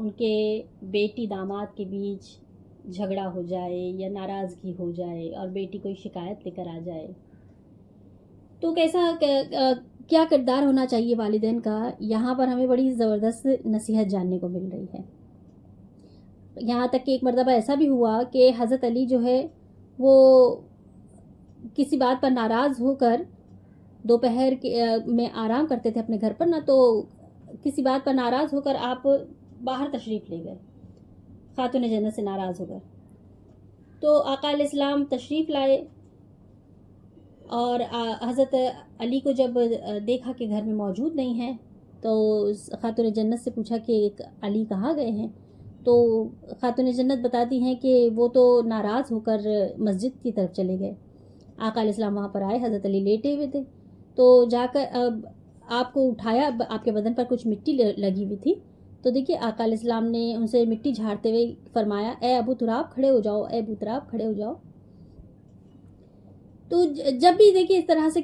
ان کے بیٹی داماد کے بیچ جھگڑا ہو جائے یا ناراضگی ہو جائے اور بیٹی کوئی شکایت لے کر آ جائے تو کیا کردار ہونا چاہیے والدین کا. یہاں پر ہمیں بڑی زبردست نصیحت جاننے کو مل رہی ہے. یہاں تک کہ ایک مرتبہ ایسا بھی ہوا کہ حضرت علی جو ہے وہ کسی بات پر ناراض ہو کر دوپہر میں آرام کرتے تھے اپنے گھر پر نا, تو کسی بات پر ناراض ہو کر آپ باہر تشریف لے گئے خاتون جنت سے ناراض ہو کر. تو آقا علیہ السلام تشریف لائے اور حضرت علی کو جب دیکھا کہ گھر میں موجود نہیں ہیں تو خاتون جنت سے پوچھا کہ علی کہاں گئے ہیں. تو خاتون جنت بتاتی ہیں کہ وہ تو ناراض ہو کر مسجد کی طرف چلے گئے. آقا علیہ السلام وہاں پر آئے, حضرت علی لیٹے ہوئے تھے, تو جا کر آپ کو اٹھایا, آپ کے بدن پر کچھ مٹی لگی ہوئی تھی. تو دیکھیے آقا علیہ السلام نے ان سے مٹی جھاڑتے ہوئے فرمایا, اے ابو تراب کھڑے ہو جاؤ, اے ابو تراب کھڑے ہو جاؤ. تو جب بھی دیکھیے اس طرح سے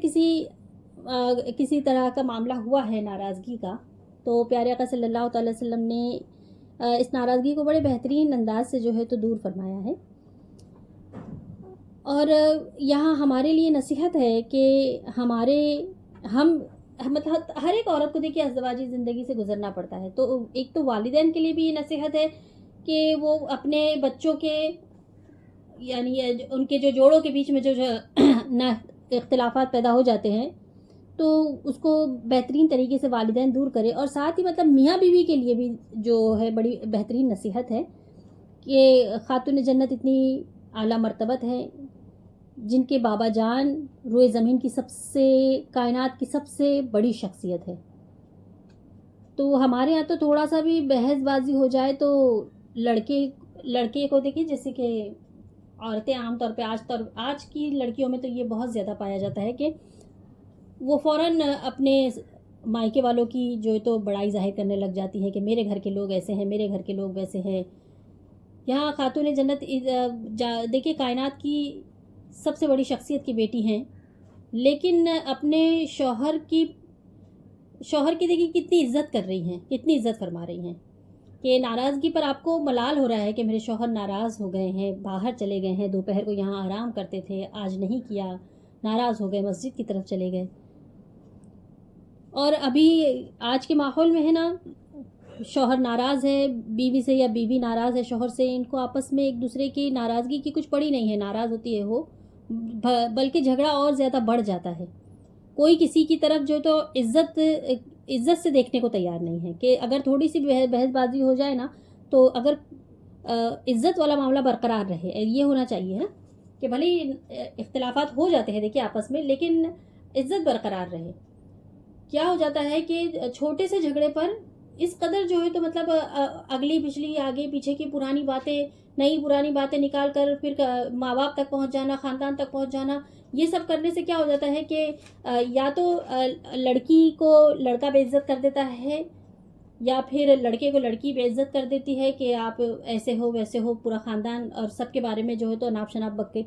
کسی طرح کا معاملہ ہوا ہے ناراضگی کا, تو پیارے آقا صلی اللہ تعالی وسلم نے اس ناراضگی کو بڑے بہترین انداز سے جو ہے تو دور فرمایا ہے. اور یہاں ہمارے لیے نصیحت ہے کہ مطلب ہر ایک عورت کو دیکھیے ازدواجی زندگی سے گزرنا پڑتا ہے. تو ایک تو والدین کے لیے بھی یہ نصیحت ہے کہ وہ اپنے بچوں کے یعنی ان کے جو جوڑوں کے بیچ میں جو اختلافات پیدا ہو جاتے ہیں تو اس کو بہترین طریقے سے والدین دور کرے. اور ساتھ ہی مطلب میاں بیوی کے لیے بھی جو ہے بڑی بہترین نصیحت ہے کہ خاتون جنت اتنی اعلیٰ مرتبت ہے جن کے بابا جان روئے زمین کی کائنات کی سب سے بڑی شخصیت ہے. تو ہمارے یہاں تو تھوڑا سا بھی بحث بازی ہو جائے تو لڑکے کو دیکھیے, جیسے کہ عورتیں عام طور پہ آج کی لڑکیوں میں تو یہ بہت زیادہ پایا جاتا ہے کہ وہ فوراً اپنے مائکے والوں کی جو ہے تو بڑائی ظاہر کرنے لگ جاتی ہے کہ میرے گھر کے لوگ ایسے ہیں, میرے گھر کے لوگ ویسے ہیں. یہاں خاتون جنت دیکھیے کائنات کی سب سے بڑی شخصیت کی بیٹی ہیں, لیکن اپنے شوہر کی دیکھیے کتنی عزت کر رہی ہیں, کتنی عزت فرما رہی ہیں کہ ناراضگی پر آپ کو ملال ہو رہا ہے کہ میرے شوہر ناراض ہو گئے ہیں, باہر چلے گئے ہیں, دوپہر کو یہاں آرام کرتے تھے, آج نہیں کیا, ناراض ہو گئے, مسجد کی طرف چلے گئے. اور ابھی آج کے ماحول میں ہے نا, شوہر ناراض ہے بیوی سے یا بیوی ناراض ہے شوہر سے, ان کو آپس میں ایک دوسرے کی ناراضگی کی کچھ پڑی نہیں ہے. ناراض ہوتی ہے وہ, بلکہ جھگڑا اور زیادہ بڑھ جاتا ہے. کوئی کسی کی طرف جو تو عزت سے دیکھنے کو تیار نہیں ہے کہ اگر تھوڑی سی بحث بازی ہو جائے نا تو اگر عزت والا معاملہ برقرار رہے, یہ ہونا چاہیے نا کہ بھلے اختلافات ہو جاتے ہیں دیکھیے آپس میں, لیکن عزت برقرار رہے. کیا ہو جاتا ہے کہ چھوٹے سے جھگڑے پر اس قدر جو ہے تو مطلب اگلی پچھلی آگے پیچھے کی نئی پرانی باتیں نکال کر پھر ماں باپ تک پہنچ جانا, خاندان تک پہنچ جانا. یہ سب کرنے سے کیا ہو جاتا ہے کہ یا تو لڑکی کو لڑکا بے عزت کر دیتا ہے یا پھر لڑکے کو لڑکی بے عزت کر دیتی ہے کہ آپ ایسے ہو ویسے ہو, پورا خاندان اور سب کے بارے میں جو ہے تو ناپ شناپ بک کے.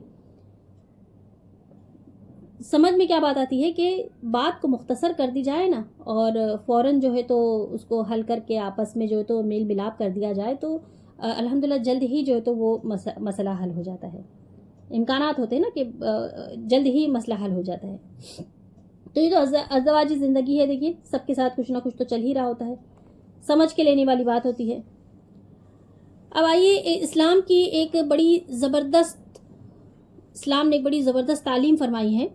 سمجھ میں کیا بات آتی ہے کہ بات کو مختصر کر دی جائے نا اور فوراً جو ہے تو اس کو حل کر کے آپس میں جو ہے تو میل ملاپ کر دیا جائے تو الحمدللہ جلد ہی جو ہے تو وہ مسئلہ حل ہو جاتا ہے. امکانات ہوتے ہیں نا کہ جلد ہی مسئلہ حل ہو جاتا ہے. تو یہ تو ازدواجی زندگی ہے, دیکھیے سب کے ساتھ کچھ نہ کچھ تو چل ہی رہا ہوتا ہے, سمجھ کے لینے والی بات ہوتی ہے. اب آئیے اسلام نے ایک بڑی زبردست تعلیم فرمائی ہے.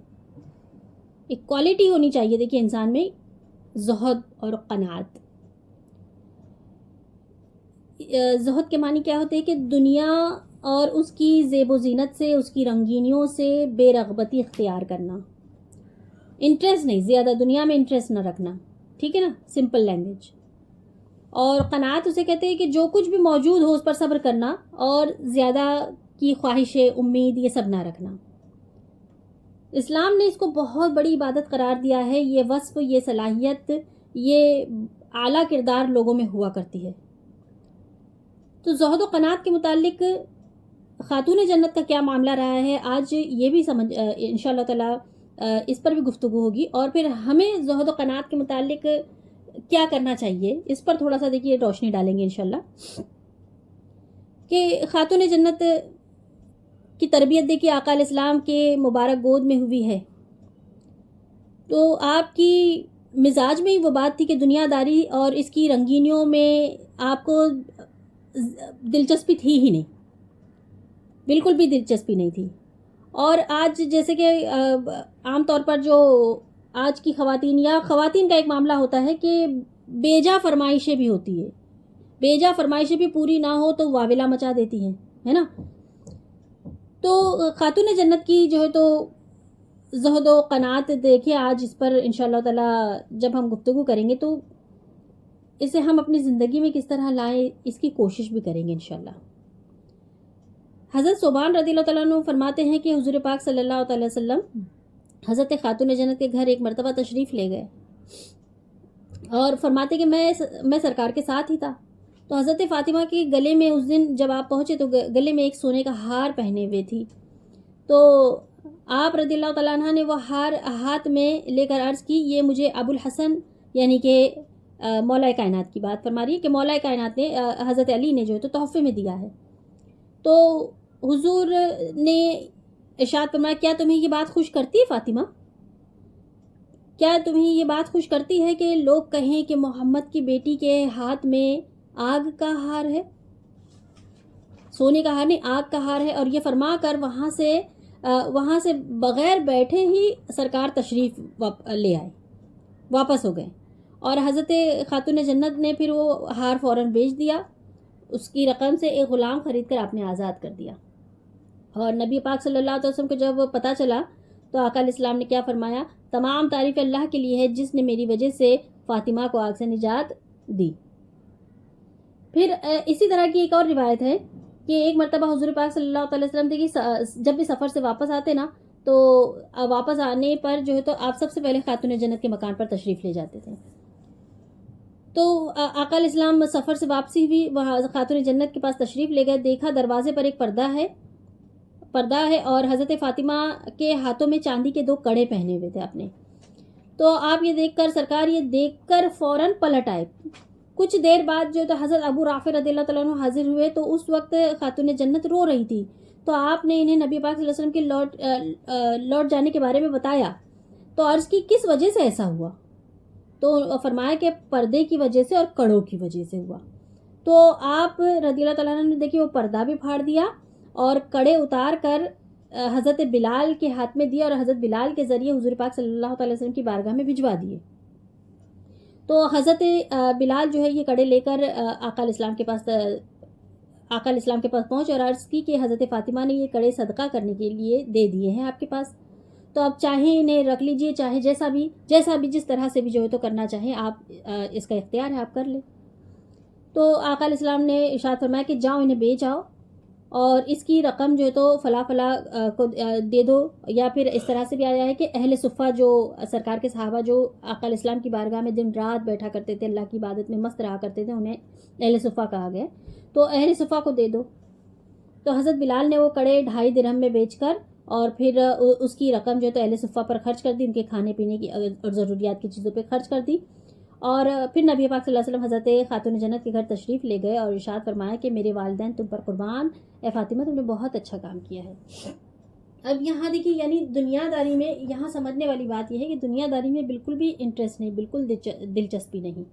ایک کوالٹی ہونی چاہیے دیکھیے انسان میں, زہد اور قناعت. زہد کے معنی کیا ہوتے ہیں کہ دنیا اور اس کی زیب و زینت سے, اس کی رنگینیوں سے بے رغبتی اختیار کرنا, انٹرسٹ نہیں, زیادہ دنیا میں انٹرسٹ نہ رکھنا, ٹھیک ہے نا, سمپل لینگویج. اور قناعت اسے کہتے ہیں کہ جو کچھ بھی موجود ہو اس پر صبر کرنا اور زیادہ کی خواہش امید یہ سب نہ رکھنا. اسلام نے اس کو بہت بڑی عبادت قرار دیا ہے. یہ وصف, یہ صلاحیت, یہ اعلیٰ کردار لوگوں میں ہوا کرتی ہے. تو زہد و قناعت کے متعلق خاتون جنت کا کیا معاملہ رہا ہے آج یہ بھی انشاءاللہ تعالی اس پر بھی گفتگو ہوگی. اور پھر ہمیں زہد و قناعت کے متعلق کیا کرنا چاہیے اس پر تھوڑا سا دیکھیے روشنی ڈالیں گے انشاءاللہ کہ خاتون جنت کی تربیت دیکھیے آقا علیہ السلام کے مبارک گود میں ہوئی ہے. تو آپ کی مزاج میں ہی وہ بات تھی کہ دنیا داری اور اس کی رنگینیوں میں آپ کو دلچسپی تھی ہی نہیں, بالکل بھی دلچسپی نہیں تھی. اور آج جیسے کہ عام طور پر جو آج کی خواتین یا خواتین کا ایک معاملہ ہوتا ہے کہ بیجا فرمائشیں بھی ہوتی ہے, بیجا فرمائشیں بھی پوری نہ ہو تو واویلا مچا دیتی ہیں, ہے نا. تو خاتون جنت کی جو ہے تو زہد و قناعت دیکھیں آج اس پر انشاءاللہ تعالی جب ہم گفتگو کریں گے تو اسے ہم اپنی زندگی میں کس طرح لائیں اس کی کوشش بھی کریں گے انشاءاللہ. حضرت صوبان رضی اللہ تعالیٰ عنہ فرماتے ہیں کہ حضور پاک صلی اللہ علیہ وسلم حضرت خاتون جنت کے گھر ایک مرتبہ تشریف لے گئے اور فرماتے کہ میں سرکار کے ساتھ ہی تھا. تو حضرت فاطمہ کے گلے میں اس دن جب آپ پہنچے تو گلے میں ایک سونے کا ہار پہنے ہوئے تھی. تو آپ رضی اللہ تعالیٰ عنہ نے وہ ہار ہاتھ میں لے کر عرض کی, یہ مجھے ابو الحسن یعنی کہ مولا کائنات کی بات فرما رہی ہے کہ مولا کائنات نے حضرت علی نے جو ہے تو تحفے میں دیا ہے. تو حضور نے ارشاد فرمایا, کیا تمہیں یہ بات خوش کرتی ہے فاطمہ, کیا تمہیں یہ بات خوش کرتی ہے کہ لوگ کہیں کہ محمد کی بیٹی کے ہاتھ میں آگ کا ہار ہے, سونے کا ہار نہیں آگ کا ہار ہے. اور یہ فرما کر وہاں سے بغیر بیٹھے ہی سرکار تشریف لے آئے, واپس ہو گئے. اور حضرت خاتون جنت نے پھر وہ ہار فوراً بیچ دیا, اس کی رقم سے ایک غلام خرید کر آپ نے آزاد کر دیا. اور نبی پاک صلی اللہ علیہ وسلم کو جب پتہ چلا تو آقا علیہ السلام نے کیا فرمایا, تمام تعریف اللہ کے لیے ہے جس نے میری وجہ سے فاطمہ کو آگ سے نجات دی. پھر اسی طرح کی ایک اور روایت ہے کہ ایک مرتبہ حضور پاک صلی اللہ علیہ وسلم دیکھیے جب بھی سفر سے واپس آتے نا تو واپس آنے پر جو ہے تو آپ سب سے پہلے خاتون جنت کے مکان پر تشریف لے جاتے تھے. تو آقا علیہ السلام سفر سے واپسی ہوئی, وہاں خاتون جنت کے پاس تشریف لے گئے, دیکھا دروازے پر ایک پردہ ہے اور حضرت فاطمہ کے ہاتھوں میں چاندی کے 2 کڑے پہنے ہوئے تھے آپ نے. تو آپ سرکار یہ دیکھ کر فوراً پلٹ آئے. کچھ دیر بعد جو تو حضرت ابو رافع رضی اللہ تعالیٰ عنہ حاضر ہوئے تو اس وقت خاتون جنت رو رہی تھی. تو آپ نے انہیں نبی پاک صلی اللہ علیہ وسلم کے لوٹ جانے کے بارے میں بتایا. تو عرض کی کس وجہ سے ایسا ہوا, تو فرمایا کہ پردے کی وجہ سے اور کڑوں کی وجہ سے ہوا. تو آپ رضی اللہ تعالیٰ عنہ نے دیکھیے وہ پردہ بھی پھاڑ دیا اور کڑے اتار کر حضرت بلال کے ہاتھ میں دیا اور حضرت بلال کے ذریعے حضور پاک صلی اللہ علیہ وسلم کی بارگاہ میں بھجوا دیے. تو حضرت بلال جو ہے یہ کڑے لے کر آقا علیہ السلام کے پاس پہنچ اور عرض کی کہ حضرت فاطمہ نے یہ کڑے صدقہ کرنے کے لیے دے دیے ہیں آپ کے پاس, تو آپ چاہیں انہیں رکھ لیجئے, چاہے جیسا بھی جس طرح سے بھی جو ہے تو کرنا چاہیں آپ, اس کا اختیار ہے, آپ کر لیں. تو آقا علیہ السلام نے ارشاد فرمایا کہ جاؤ انہیں بیچ آؤ اور اس کی رقم جو ہے تو فلاں کو دے دو. یا پھر اس طرح سے بھی آیا ہے کہ اہل صفہ جو سرکار کے صحابہ جو آقا علیہ السلام کی بارگاہ میں دن رات بیٹھا کرتے تھے, اللہ کی عبادت میں مست رہا کرتے تھے, انہیں اہل صفہ کہا گیا. تو اہل صفہ کو دے دو. تو حضرت بلال نے وہ کڑے 2.5 درہم میں بیچ کر اور پھر اس کی رقم جو ہے تو اہل صفہ پر خرچ کر دی, ان کے کھانے پینے کی اور ضروریات کی چیزوں پہ خرچ کر دی. اور پھر نبی پاک صلی اللہ علیہ وسلم حضرت خاتون جنت کے گھر تشریف لے گئے اور ارشاد فرمایا کہ میرے والدین تم پر قربان, اے فاطمہ تم نے بہت اچھا کام کیا ہے. اب یہاں دیکھیے یعنی دنیا داری میں یہاں سمجھنے والی بات یہ ہے کہ دنیا داری میں بالکل بھی انٹرسٹ نہیں, بالکل دلچسپی نہیں.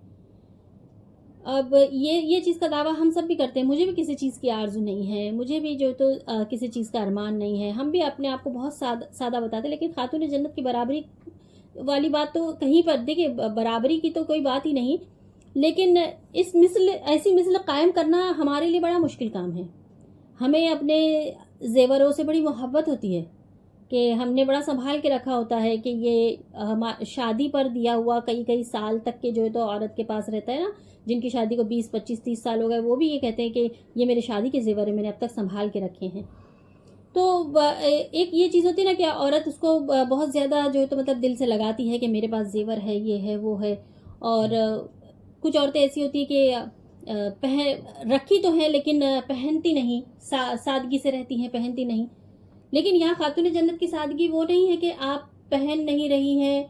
اب یہ چیز کا دعویٰ ہم سب بھی کرتے ہیں, مجھے بھی کسی چیز کی آرزو نہیں ہے, مجھے بھی جو تو کسی چیز کا ارمان نہیں ہے, ہم بھی اپنے آپ کو بہت سادہ بتاتے ہیں. لیکن خاتون جنت کی برابری والی بات تو کہیں پر دیکھیے, برابری کی تو کوئی بات ہی نہیں, لیکن ایسی مثل قائم کرنا ہمارے لیے بڑا مشکل کام ہے. ہمیں اپنے زیوروں سے بڑی محبت ہوتی ہے کہ ہم نے بڑا سنبھال کے رکھا ہوتا ہے کہ یہ شادی پر دیا ہوا کئی سال تک کے جو ہے تو عورت کے پاس رہتا ہے نا, جن کی شادی کو 20 25 30 سال ہو گئے, وہ بھی یہ کہتے ہیں کہ یہ میرے شادی کے زیور ہے, میں نے اب تک سنبھال کے رکھے ہیں. تو ایک یہ چیز ہوتی ہے نا کہ عورت اس کو بہت زیادہ جو ہے تو مطلب دل سے لگاتی ہے کہ میرے پاس زیور ہے, یہ ہے وہ ہے. اور کچھ عورتیں ایسی ہوتی ہیں کہ رکھی تو ہیں لیکن پہنتی نہیں, سادگی سے رہتی ہیں, پہنتی نہیں. لیکن یہاں خاتون جنت کی سادگی وہ نہیں ہے کہ آپ پہن نہیں رہی ہیں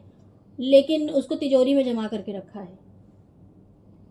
لیکن اس کو تجوری میں جمع کر کے رکھا ہے.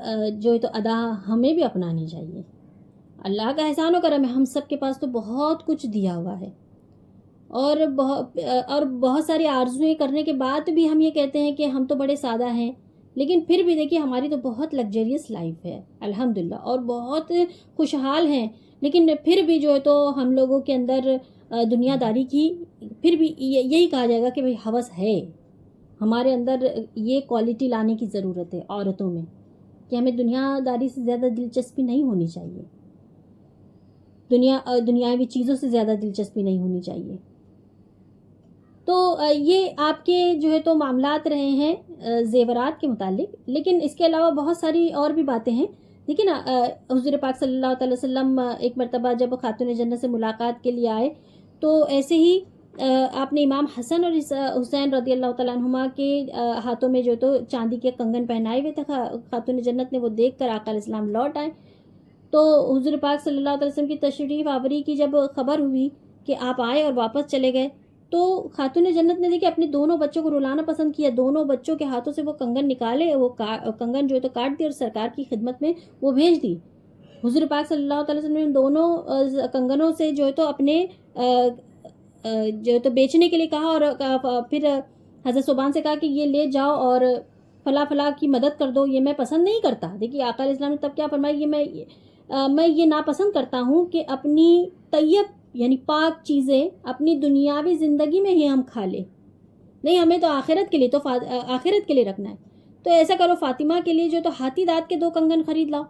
جو ہے تو ادا ہمیں بھی اپنانی چاہیے. اللہ کا احسان و کرم ہے, ہم سب کے پاس تو بہت کچھ دیا ہوا ہے, اور بہت ساری آرزویں کرنے کے بعد بھی ہم یہ کہتے ہیں کہ ہم تو بڑے سادہ ہیں, لیکن پھر بھی دیکھیے ہماری تو بہت لگزریس لائف ہے الحمدللہ, اور بہت خوشحال ہیں, لیکن پھر بھی جو ہے تو ہم لوگوں کے اندر دنیا داری کی پھر بھی یہی کہا جائے گا کہ بھئی ہوس ہے. ہمارے اندر یہ کوالٹی لانے کی ضرورت ہے عورتوں میں, کہ ہمیں دنیا داری سے زیادہ دلچسپی نہیں ہونی چاہیے, دنیاوی چیزوں سے زیادہ دلچسپی نہیں ہونی چاہیے. تو یہ آپ کے جو ہے تو معاملات رہے ہیں زیورات کے متعلق, لیکن اس کے علاوہ بہت ساری اور بھی باتیں ہیں. دیکھیں نا, حضور پاک صلی اللہ تعالی وسلم ایک مرتبہ جب خاتون جنت سے ملاقات کے لیے آئے, تو ایسے ہی آپ نے امام حسن اور حسین رضی اللہ تعالیٰ عنہما کے ہاتھوں میں جو تو چاندی کے کنگن پہنائے ہوئے تھے. خاتون جنت نے وہ دیکھ کر آقا علیہ السلام لوٹ آئے. تو حضور پاک صلی اللہ علیہ وسلم کی تشریف آوری کی جب خبر ہوئی کہ آپ آئے اور واپس چلے گئے, تو خاتون جنت نے دیکھے اپنے دونوں بچوں کو رلانا پسند کیا. دونوں بچوں کے ہاتھوں سے وہ کنگن نکالے, وہ کنگن جو ہے تو کاٹ دی اور سرکار کی خدمت میں وہ بھیج دی. حضور پاک صلی اللہ علیہ وسلم نے دونوں کنگنوں سے جو ہے تو اپنے جو ہے تو بیچنے کے لیے کہا, اور پھر حضرت صوبان سے کہا کہ یہ لے جاؤ اور فلاں فلاں کی مدد کر دو, یہ میں پسند نہیں کرتا. دیکھیے آقا علیہ السلام نے تب کیا فرمایا, یہ میں یہ ناپسند کرتا ہوں کہ اپنی طیب یعنی پاک چیزیں اپنی دنیاوی زندگی میں ہی ہم کھا لیں, نہیں ہمیں تو آخرت کے لیے آخرت کے لیے رکھنا ہے. تو ایسا کرو, فاطمہ کے لیے جو تو ہاتھی دانت کے 2 کنگن خرید لاؤ,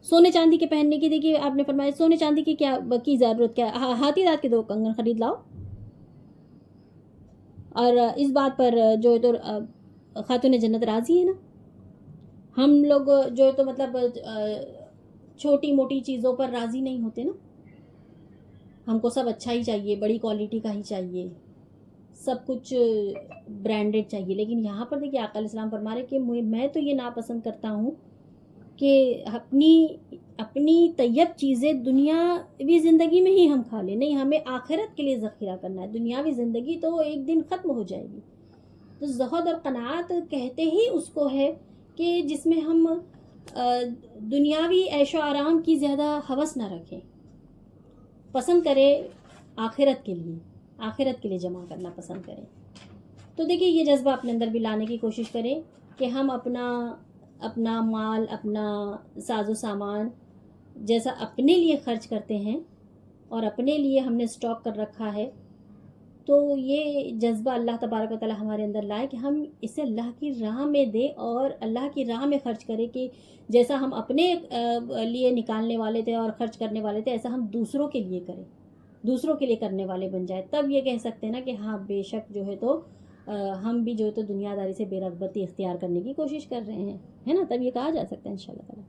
سونے چاندی کے پہننے کی. دیکھیے آپ نے فرمایا سونے چاندی کی کیا کی ضرورت, کیا ہاتھی دانت کے 2 کنگن خرید لاؤ. اور اس بات پر جو ہے تو خاتون جنت راضی ہے نا. ہم لوگ جو ہے تو مطلب چھوٹی موٹی چیزوں پر راضی نہیں ہوتے نا, ہم کو سب اچھا ہی چاہیے, بڑی کوالٹی کا ہی چاہیے, سب کچھ برانڈڈ چاہیے. لیکن یہاں پر دیکھیے آقا علیہ السلام فرما رہے کہ میں تو یہ ناپسند کرتا ہوں کہ اپنی طیب چیزیں دنیاوی زندگی میں ہی ہم کھا لیں, نہیں ہمیں آخرت کے لیے ذخیرہ کرنا ہے. دنیاوی زندگی تو ایک دن ختم ہو جائے گی. تو زہد اور قناعت کہتے ہی اس کو ہے کہ جس میں ہم دنیاوی عیش و آرام کی زیادہ ہوس نہ رکھیں, پسند کرے آخرت کے لیے جمع کرنا پسند کریں. تو دیکھیے یہ جذبہ اپنے اندر بھی لانے کی کوشش کریں کہ ہم اپنا مال, اپنا ساز و سامان جیسا اپنے لیے خرچ کرتے ہیں اور اپنے لیے ہم نے اسٹاک کر رکھا ہے, تو یہ جذبہ اللہ تبارک و تعالی ہمارے اندر لائے کہ ہم اسے اللہ کی راہ میں دیں اور اللہ کی راہ میں خرچ کریں, کہ جیسا ہم اپنے لیے نکالنے والے تھے اور خرچ کرنے والے تھے, ایسا ہم دوسروں کے لیے کریں, دوسروں کے لیے کرنے والے بن جائے. تب یہ کہہ سکتے ہیں نا کہ ہاں بے شک جو ہے تو ہم بھی جو ہے تو دنیا داری سے بے رغبتی اختیار کرنے کی کوشش کر رہے ہیں, ہے نا. تب یہ کہا جا سکتا ہے انشاءاللہ تعالی.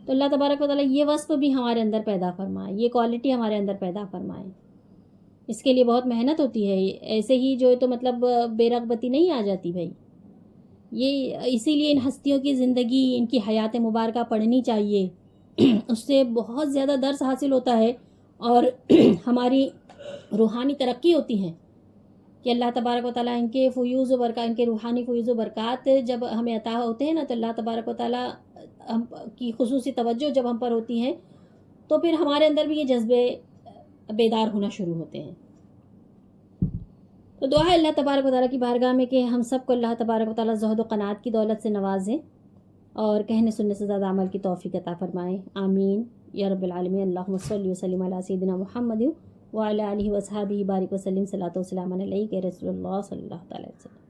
تو اللہ تبارک و تعالی یہ وصف بھی ہمارے اندر پیدا فرمائے, یہ کوالٹی ہمارے اندر پیدا فرمائے. اس کے لیے بہت محنت ہوتی ہے, ایسے ہی جو ہے تو مطلب بے رغبتی نہیں آ جاتی بھائی. یہ اسی لیے ان ہستیوں کی زندگی, ان کی حیات مبارکہ پڑھنی چاہیے, اس سے بہت زیادہ درس حاصل ہوتا ہے اور ہماری روحانی ترقی ہوتی ہے کہ اللہ تبارک و تعالیٰ ان کے فیوز و برکات, ان کے روحانی فیوز و برکات جب ہمیں عطا ہوتے ہیں نا, تو اللہ تبارک و تعالیٰ ہم کی خصوصی توجہ جب ہم پر ہوتی ہیں, تو پھر ہمارے اندر بھی یہ جذبے بیدار ہونا شروع ہوتے ہیں. تو دعا ہے اللہ تبارک و تعالیٰ کی بارگاہ میں کہ ہم سب کو اللہ تبارک و تعالیٰ زہد و قناعت کی دولت سے نوازیں اور کہنے سننے سے زیادہ عمل کی توفیق عطا فرمائیں. آمین یا رب العالمین. اللہم صلی وسلم علی سیدنا محمد وعلی آلہ وصحبہ بارک وسلم. صلاۃ و سلام علیک رسول اللہ صلی اللہ تعالی وسلم.